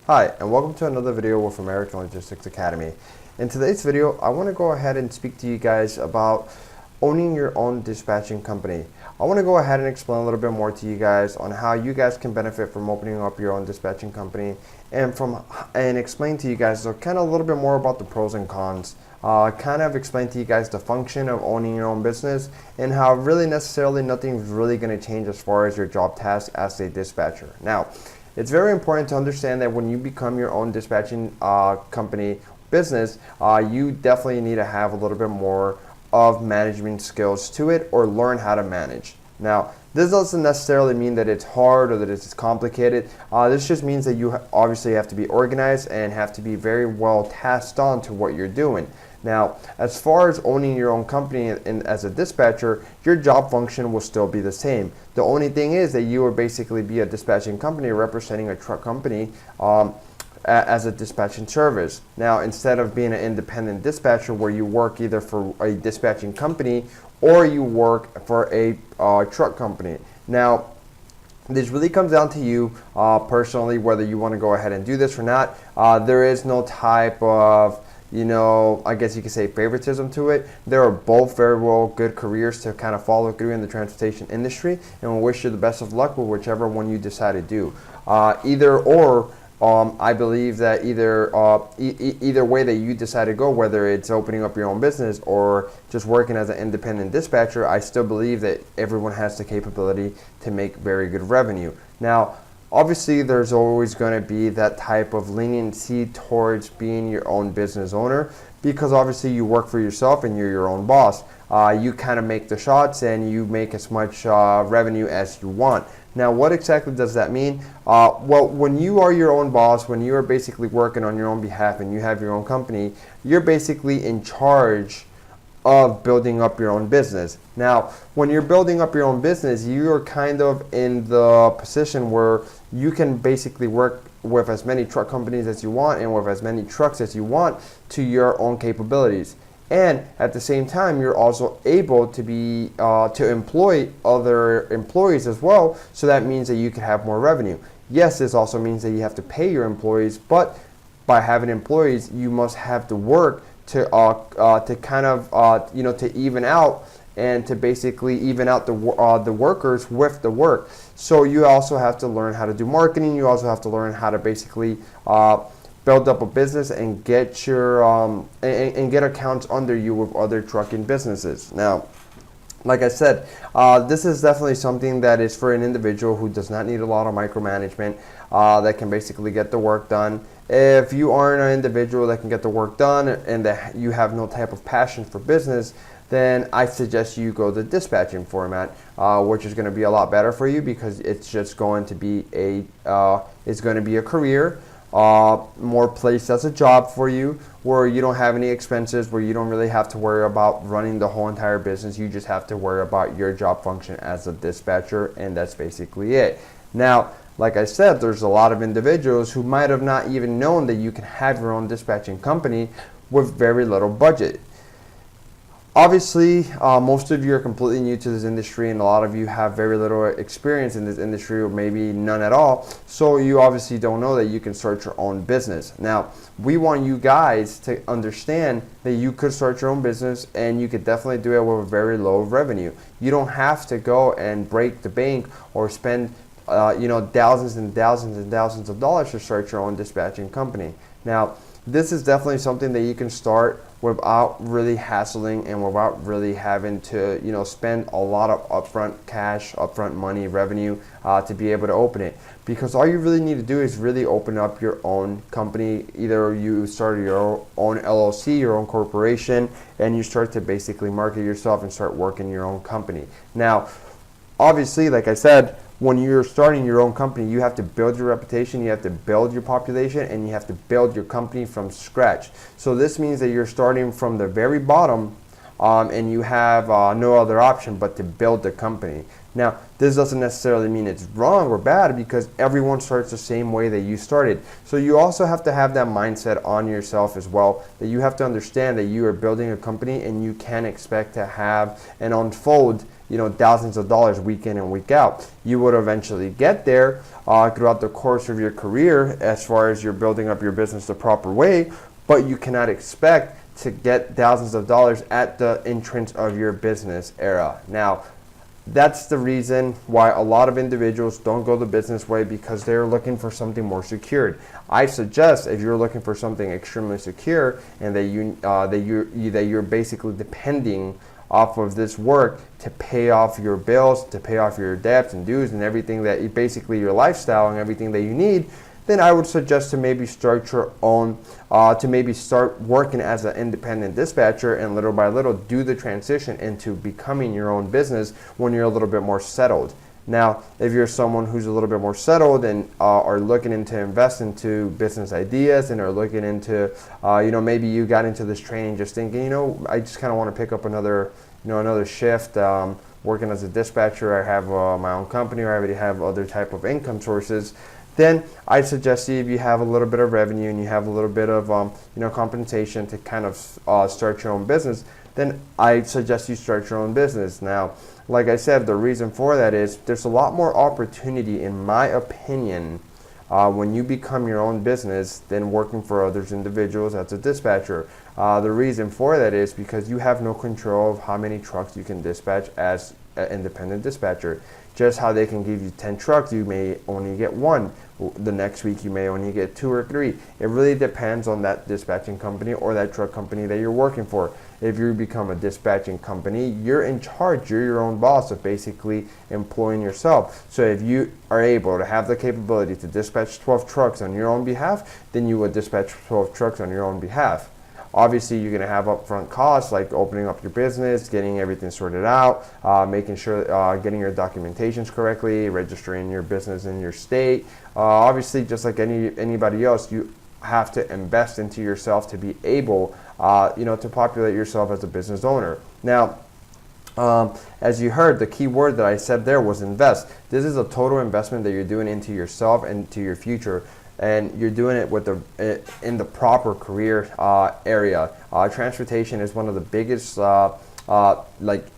Hi, and welcome to another video with American Logistics Academy. In today's video, I want to go ahead and speak to you guys about owning your own dispatching company. I want to go ahead and explain a little bit more to you guys on how you guys can benefit from opening up your own dispatching company and explain to you guys kind of a little bit more about the pros and cons. Kind of explain to you guys the function of owning your own business and how really necessarily nothing's really going to change as far as your job task as a dispatcher. Now, it's very important to understand that when you become your own dispatching company business, you definitely need to have a little bit more of management skills to it or learn how to manage. Now, this doesn't necessarily mean that it's hard or that it's complicated. This just means that you obviously have to be organized and have to be very well tasked on to what you're doing. Now, as far as owning your own company and as a dispatcher, your job function will still be the same. The only thing is that you will basically be a dispatching company representing a truck company as a dispatching service. Now, instead of being an independent dispatcher where you work either for a dispatching company or you work for a truck company. Now, this really comes down to you personally, whether you want to go ahead and do this or not. There is no type of I guess you could say favoritism to it. There are both very well good careers to kind of follow through in the transportation industry, and we wish you the best of luck with whichever one you decide to do. Either or, I believe that either way that you decide to go, whether it's opening up your own business or just working as an independent dispatcher, I still believe that everyone has the capability to make very good revenue. Now, obviously, there's always going to be that type of leniency towards being your own business owner because obviously you work for yourself and you're your own boss. You kind of make the shots and you make as much revenue as you want. Now, what exactly does that mean? Well, when you are your own boss, when you are basically working on your own behalf and you have your own company, you're basically in charge of building up your own business. Now, when you're building up your own business, you're kind of in the position where you can basically work with as many truck companies as you want and with as many trucks as you want to your own capabilities. And at the same time, you're also able to be to employ other employees as well. So that means that you can have more revenue. Yes, this also means that you have to pay your employees, but by having employees, you must have to work to kind of to even out and to basically even out the workers with the work. So you also have to learn how to do marketing. You also have to learn how to basically build up a business and get your and get accounts under you with other trucking businesses. Now, like I said, this is definitely something that is for an individual who does not need a lot of micromanagement, that can basically get the work done. If you aren't an individual that can get the work done and that you have no type of passion for business, then I suggest you go the dispatching format, which is going to be a lot better for you because it's just going to be a career, more placed as a job for you, where you don't have any expenses, where you don't really have to worry about running the whole entire business. You just have to worry about your job function as a dispatcher, and that's basically it. Now, like I said, there's a lot of individuals who might have not even known that you can have your own dispatching company with very little budget. Obviously, most of you are completely new to this industry, and a lot of you have very little experience in this industry, or maybe none at all. So you obviously don't know that you can start your own business. Now, we want you guys to understand that you could start your own business, and you could definitely do it with a very low revenue. You don't have to go and break the bank or spend thousands and thousands and thousands of dollars to start your own dispatching company. Now, this is definitely something that you can start without really hassling and without really having to spend a lot of upfront cash, upfront money, revenue to be able to open it. Because all you really need to do is really open up your own company. Either you start your own LLC, your own corporation, and you start to basically market yourself and start working your own company. Now, obviously, like I said, when you're starting your own company, you have to build your reputation, you have to build your population, and you have to build your company from scratch. So this means that you're starting from the very bottom, and you have no other option but to build the company. Now, this doesn't necessarily mean it's wrong or bad because everyone starts the same way that you started. So you also have to have that mindset on yourself as well, that you have to understand that you are building a company and you can expect to have and unfold thousands of dollars week in and week out. You would eventually get there throughout the course of your career as far as you're building up your business the proper way, but you cannot expect to get thousands of dollars at the entrance of your business era. Now, that's the reason why a lot of individuals don't go the business way, because they're looking for something more secured. I suggest, if you're looking for something extremely secure and that you're basically depending off of this work to pay off your bills, to pay off your debts and dues and everything that basically your lifestyle and everything that you need, then I would suggest to maybe start your own, to maybe start working as an independent dispatcher, and little by little do the transition into becoming your own business when you're a little bit more settled. Now, if you're someone who's a little bit more settled and are looking to invest into business ideas and are looking into, maybe you got into this training just thinking, I just kind of want to pick up another shift, working as a dispatcher. I have my own company, or I already have other type of income sources. Then I suggest if you have a little bit of revenue and you have a little bit of compensation to kind of start your own business, then I suggest you start your own business. Now, like I said, the reason for that is there's a lot more opportunity, in my opinion, when you become your own business than working for others individuals as a dispatcher. The reason for that is because you have no control of how many trucks you can dispatch as an independent dispatcher. Just how they can give you 10 trucks, you may only get one. The next week you may only get 2 or 3. It really depends on that dispatching company or that truck company that you're working for. If you become a dispatching company, you're in charge. You're your own boss of basically employing yourself. So if you are able to have the capability to dispatch 12 trucks on your own behalf, then you would dispatch 12 trucks on your own behalf. Obviously, you're going to have upfront costs like opening up your business, getting everything sorted out, making sure getting your documentations correctly, registering your business in your state. Obviously, just like anybody else, you have to invest into yourself to be able, to populate yourself as a business owner. Now, as you heard, the key word that I said there was invest. This is a total investment that you're doing into yourself and to your future. And you're doing it with in the proper career area. Transportation is one of the biggest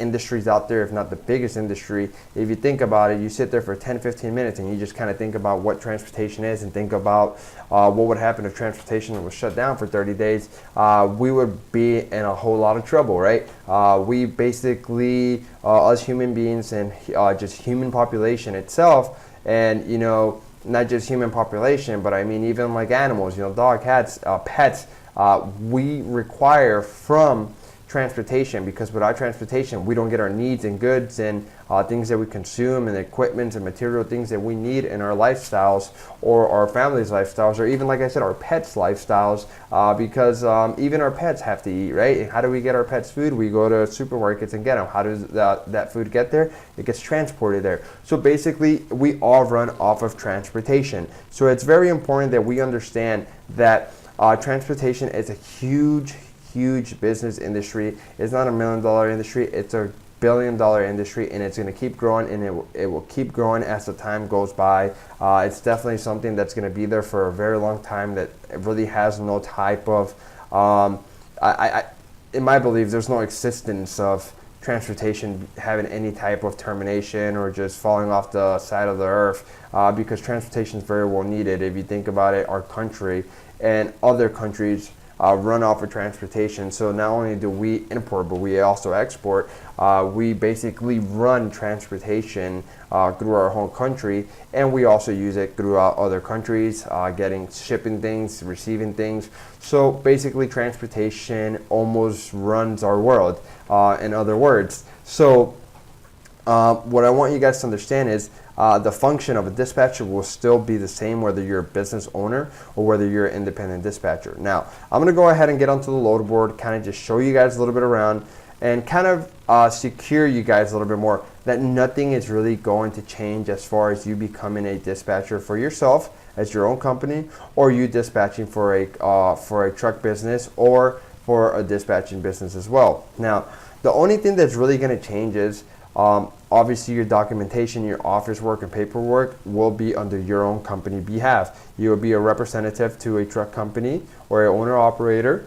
industries out there, if not the biggest industry. If you think about it, you sit there for 10-15 minutes and you just kind of think about what transportation is and think about what would happen if transportation was shut down for 30 days. We would be in a whole lot of trouble, right? We basically, us human beings and just human population itself, and not just human population, but I mean even like animals, dog, cats, pets, we require from transportation, because without transportation we don't get our needs and goods and things that we consume and equipment and material things that we need in our lifestyles or our family's lifestyles, or even, like I said, our pets' lifestyles, because even our pets have to eat, right? And how do we get our pets food? We go to supermarkets and get them. How does that food get there? It gets transported there. So basically we all run off of transportation. So it's very important that we understand that transportation is a huge business industry. It's not $1 million industry, it's a $1 billion industry, and it's going to keep growing, and it will keep growing as the time goes by. It's definitely something that's going to be there for a very long time, that it really has no type of in my belief, there's no existence of transportation having any type of termination or just falling off the side of the earth, because transportation is very well needed. If you think about it, our country and other countries run off of transportation. So not only do we import, but we also export. We basically run transportation through our home country, and we also use it throughout other countries, shipping things, receiving things. So basically transportation almost runs our world, in other words. So what I want you guys to understand is the function of a dispatcher will still be the same whether you're a business owner or whether you're an independent dispatcher. Now, I'm going to go ahead and get onto the load board, kind of just show you guys a little bit around, and kind of secure you guys a little bit more that nothing is really going to change as far as you becoming a dispatcher for yourself as your own company, or you dispatching for a truck business or for a dispatching business as well. Now, the only thing that's really going to change is obviously your documentation, your office work and paperwork will be under your own company behalf. You will be a representative to a truck company or an owner operator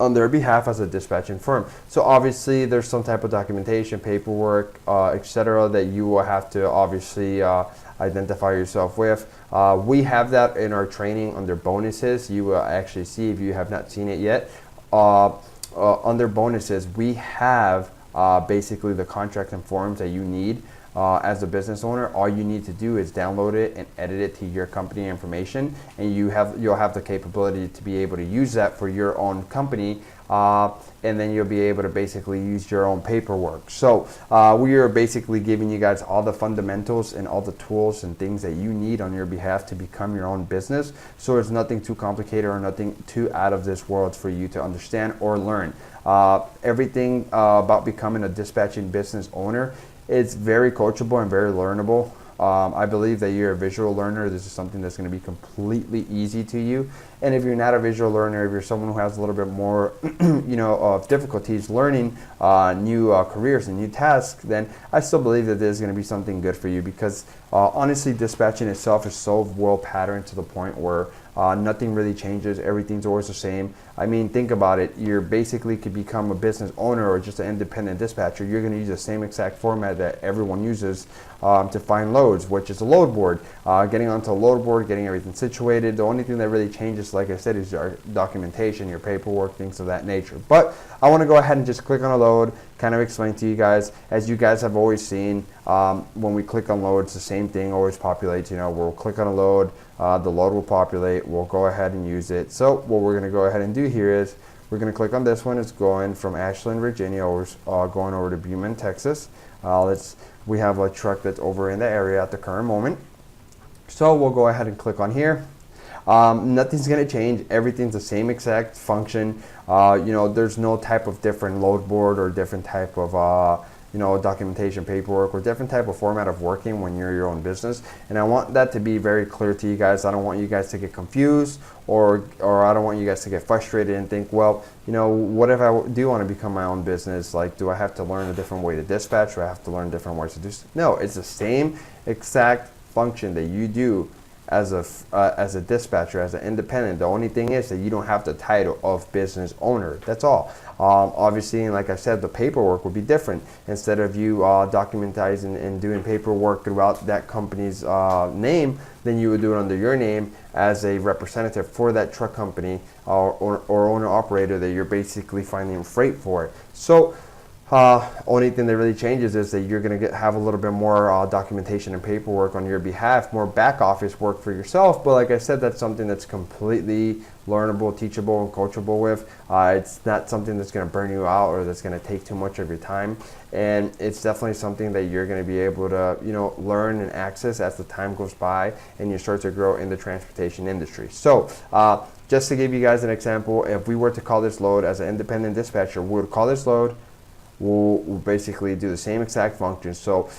on their behalf as a dispatching firm. So obviously there's some type of documentation, paperwork, etc. that you will have to obviously identify yourself with. We have that in our training under bonuses. You will actually see, if you have not seen it yet, under bonuses we have basically the contract and forms that you need. As a business owner, all you need to do is download it and edit it to your company information, and you'll have the capability to be able to use that for your own company, and then you'll be able to basically use your own paperwork. So we are basically giving you guys all the fundamentals and all the tools and things that you need on your behalf to become your own business. So it's nothing too complicated or nothing too out of this world for you to understand or learn. Everything about becoming a dispatching business owner, it's very coachable and very learnable. I believe that you're a visual learner. This is something that's going to be completely easy to you. And if you're not a visual learner, if you're someone who has a little bit more, difficulties learning new careers and new tasks, then I still believe that this is going to be something good for you, because honestly, dispatching itself is so well patterned to the point where nothing really changes. Everything's always the same. I mean, think about it. You're basically could become a business owner or just an independent dispatcher. You're going to use the same exact format that everyone uses to find loads, which is a load board. Getting onto a load board, getting everything situated. The only thing that really changes, like I said, is your documentation, your paperwork, things of that nature. But I want to go ahead and just click on a load, kind of explain to you guys. As you guys have always seen, when we click on load, it's the same thing, always populates. We'll click on a load, the load will populate, we'll go ahead and use it. So what we're going to go ahead and do here is we're going to click on this one. It's going from Ashland, Virginia, going over to Beaumont, Texas. We have a truck that's over in the area at the current moment. So we'll go ahead and click on here. Nothing's going to change. Everything's the same exact function. There's no type of different load board or different type of documentation, paperwork, or different type of format of working when you're your own business. And I want that to be very clear to you guys. I don't want you guys to get confused, or I don't want you guys to get frustrated and think, well, what if I do want to become my own business? Like, do I have to learn a different way to dispatch, or I have to learn different ways to do? No, it's the same exact function that you do as a dispatcher, as an independent. The only thing is that you don't have the title of business owner. That's all. Obviously, and like I said, the paperwork would be different. Instead of you documentizing and doing paperwork throughout that company's name, then you would do it under your name as a representative for that truck company or owner operator that you're basically finding freight for. So only thing that really changes is that you're going to have a little bit more documentation and paperwork on your behalf, more back office work for yourself. But like I said, that's something that's completely learnable, teachable, and coachable with. It's not something that's going to burn you out or that's going to take too much of your time. And it's definitely something that you're going to be able to, learn and access as the time goes by and you start to grow in the transportation industry. So just to give you guys an example, if we were to call this load as an independent dispatcher, we would call this load. We'll basically do the same exact function. So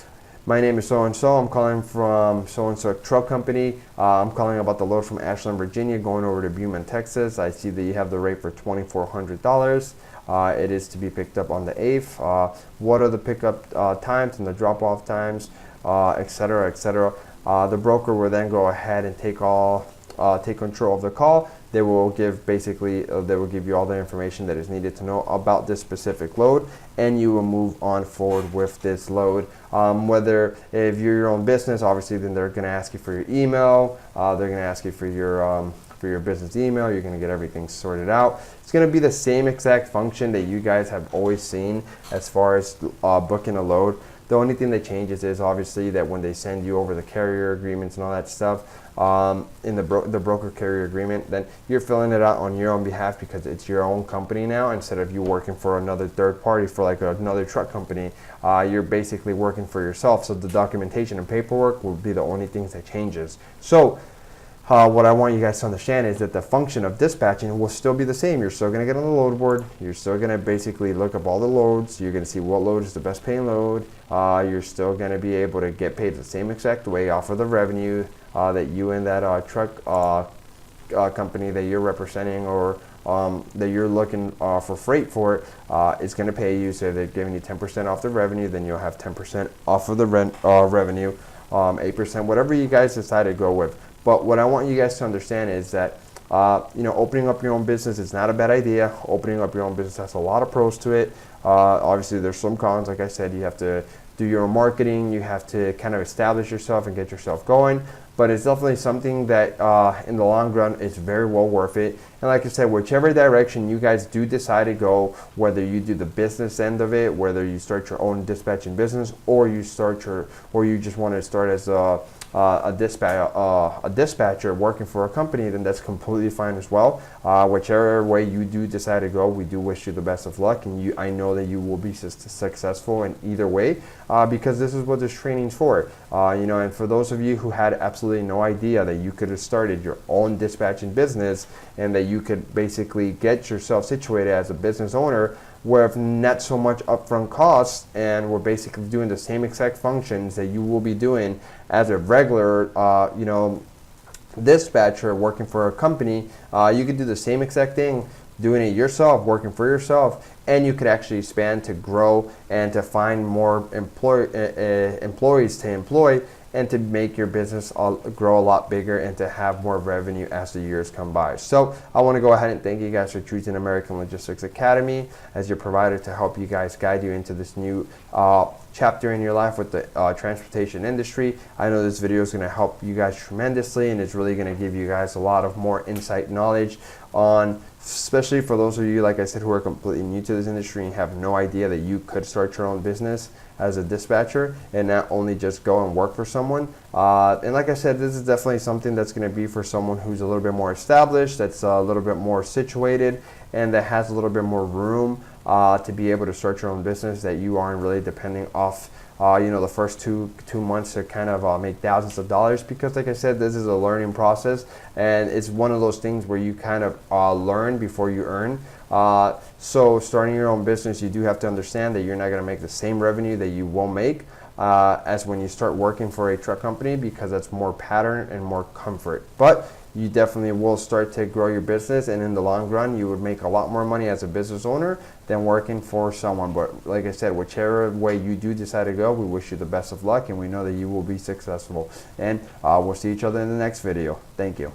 my name is so-and-so. I'm calling from so-and-so truck company. I'm calling about the load from Ashland, Virginia, going over to Beaumont, Texas. I see that you have the rate for $2,400. It is to be picked up on the 8th. What are the pickup times and the drop-off times, et cetera, et cetera. The broker will then go ahead and take control of the call. They will give you all the information that is needed to know about this specific load, and you will move on forward with this load. Whether if you're your own business, obviously, then they're going to ask you for your email. They're going to ask you for your business email. You're going to get everything sorted out. It's going to be the same exact function that you guys have always seen as far as booking a load. The only thing that changes is obviously that when they send you over the carrier agreements and all that stuff, in the broker carrier agreement, then you're filling it out on your own behalf because it's your own company now. Instead of you working for another third party, for like another truck company, you're basically working for yourself. So the documentation and paperwork will be the only things that changes. So what I want you guys to understand is that the function of dispatching will still be the same. You're still going to get on the load board. You're still going to basically look up all the loads. You're going to see what load is the best paying load. You're still going to be able to get paid the same exact way off of the revenue that you and that truck company that you're representing or that you're looking for freight for is going to pay you. So if they're giving you 10% off the revenue, then you'll have 10% off of the revenue, 8%, whatever you guys decide to go with. But what I want you guys to understand is that opening up your own business is not a bad idea. Opening up your own business has a lot of pros to it. Obviously, there's some cons. Like I said, you have to do your own marketing. You have to kind of establish yourself and get yourself going. But it's definitely something that in the long run is very well worth it. And like I said, whichever direction you guys do decide to go, whether you do the business end of it, whether you start your own dispatching business, or you just want to start as a dispatcher working for a company, then that's completely fine as well. Whichever way you do decide to go, we do wish you the best of luck, and I know that you will be successful in either way, because this is what this training's for. And for those of you who had absolutely no idea that you could have started your own dispatching business and that you could basically get yourself situated as a business owner with not so much upfront costs, and we're basically doing the same exact functions that you will be doing as a regular dispatcher working for a company. You could do the same exact thing, doing it yourself, working for yourself, and you could actually expand to grow and to find more employees to employ, and to make your business grow a lot bigger and to have more revenue as the years come by. So I want to go ahead and thank you guys for choosing American Logistics Academy as your provider to help you guys guide you into this new chapter in your life with the transportation industry. I know this video is going to help you guys tremendously, and it's really going to give you guys a lot of more insight knowledge on, especially for those of you, like I said, who are completely new to this industry and have no idea that you could start your own business as a dispatcher and not only just go and work for someone. And like I said, this is definitely something that's going to be for someone who's a little bit more established, that's a little bit more situated, and that has a little bit more room to be able to start your own business, that you aren't really depending off the first two months to kind of make thousands of dollars, because like I said, this is a learning process, and it's one of those things where you kind of learn before you earn. So starting your own business, you do have to understand that you're not going to make the same revenue that you will make as when you start working for a truck company, because that's more pattern and more comfort. But you definitely will start to grow your business, and in the long run you would make a lot more money as a business owner than working for someone. But like I said, whichever way you do decide to go, we wish you the best of luck, and we know that you will be successful. And we'll see each other in the next video. Thank you.